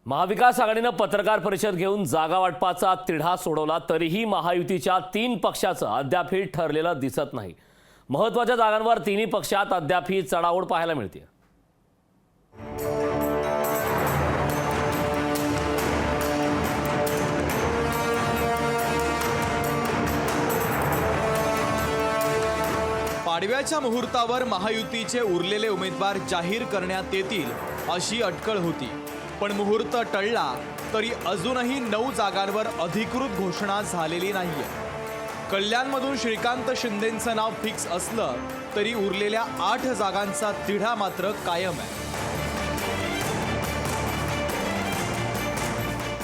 महाविकास आघाडीनं पत्रकार परिषद घेऊन जागा वाटपाचा तिढा सोडवला तरीही महायुतीच्या 3 पक्षाचं अद्यापही ठरलेलं दिसत नाही। महत्त्वाच्या जागांवर तिन्ही पक्षात अद्यापही चढाओढ पाहायला मिळते। पाडव्याच्या मुहूर्तावर महायुतीचे उरलेले उमेदवार जाहीर करण्यात येतील अशी अटकळ होती, पण मुहूर्त टळला तरी अजूनही 9 जागांवर अधिकृत घोषणा झालेली नाहीये। कल्याणमधून श्रीकांत शिंदेंचं नाव फिक्स असलं तरी उरलेल्या 8 जागांचा तिढा मात्र कायम आहे।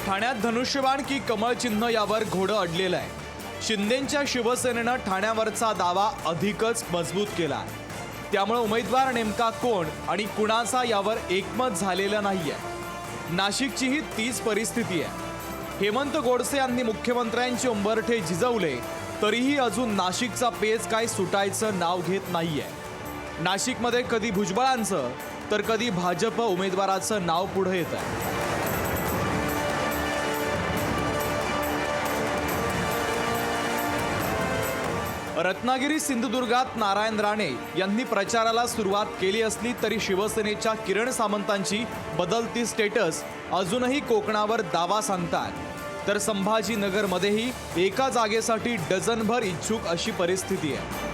ठाण्यात धनुष्यबाण की कमळ चिन्ह यावर घोडं अडलेलं आहे। शिंदेंच्या शिवसेनेनं ठाण्यावरचा दावा अधिकच मजबूत केला, त्यामुळे उमेदवार नेमका कोण आणि कुणाचा यावर एकमत झालेलं नाहीये। नाशिकचीही तीच परिस्थिती आहे। हेमंत गोडसे यांनी मुख्यमंत्र्यांचे उंबरठे झिजवले तरीही अजून नाशिकचा पेच काय सुटायचं नाव घेत नाहीये। नाशिकमध्ये कधी भुजबळांचं तर कधी भाजप उमेदवाराचं नाव पुढे येत आहे। रत्नागिरी सिंधुदुर्गात नारायण राणे यांनी प्रचाराला सुरुवात केली असली तरी शिवसेनेच्या किरण सामंतांची बदलती स्टेटस अजूनही कोकणावर दावा सांगतात, तर संभाजीनगरमध्येही एका जागेसाठी डझनभर इच्छुक अशी परिस्थिती आहे।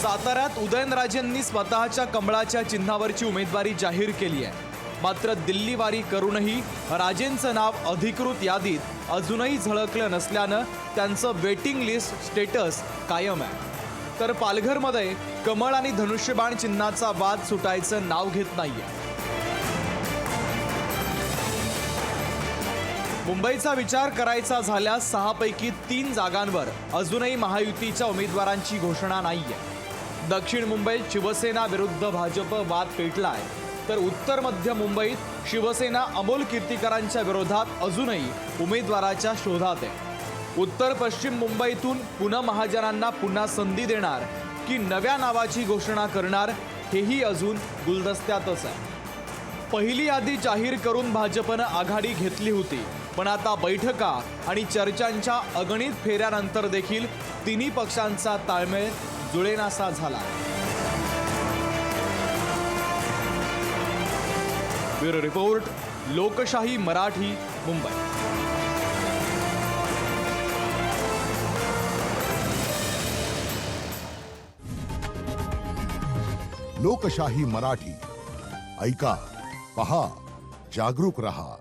साताऱ्यात उदयनराजेंनी स्वतःच्या कमळाच्या चिन्हावरची उमेदवारी जाहीर केली आहे, मात्र दिल्लीवारी करूनही राजेंचं नाव अधिकृत यादीत अजूनही झळकलं नसल्यानं त्यांचं वेटिंग लिस्ट स्टेटस कायम आहे। तर पालघरमध्ये कमळ आणि धनुष्यबाण चिन्हाचा वाद सुटायचं नाव घेत नाहीये। मुंबईचा विचार करायचा झाल्यास 6 पैकी 3 जागांवर अजूनही महायुतीच्या उमेदवारांची घोषणा नाहीये। दक्षिण मुंबईत शिवसेना विरुद्ध भाजप वाद पेटलाय, तर उत्तर मध्य मुंबईत शिवसेना अमोल कीर्तीकरांच्या विरोधात अजूनही उमेदवाराच्या शोधात आहे। उत्तर पश्चिम मुंबईतून पूनम महाजनांना पुन्हा संधी देणार की नव्या नावाची घोषणा करणार हेही अजून गुलदस्त्यातच आहे। पहिली यादी जाहीर करून भाजपनं आघाडी घेतली होती, पण आता बैठका आणि चर्चांच्या अगणित फेऱ्यानंतर देखील तिन्ही पक्षांचा ताळमेळ जुळेनासा झाला। ब्युरो रिपोर्ट, लोकशाही मराठी, मुंबई। लोकशाही मराठी ऐका, पहा, जागरूक रहा।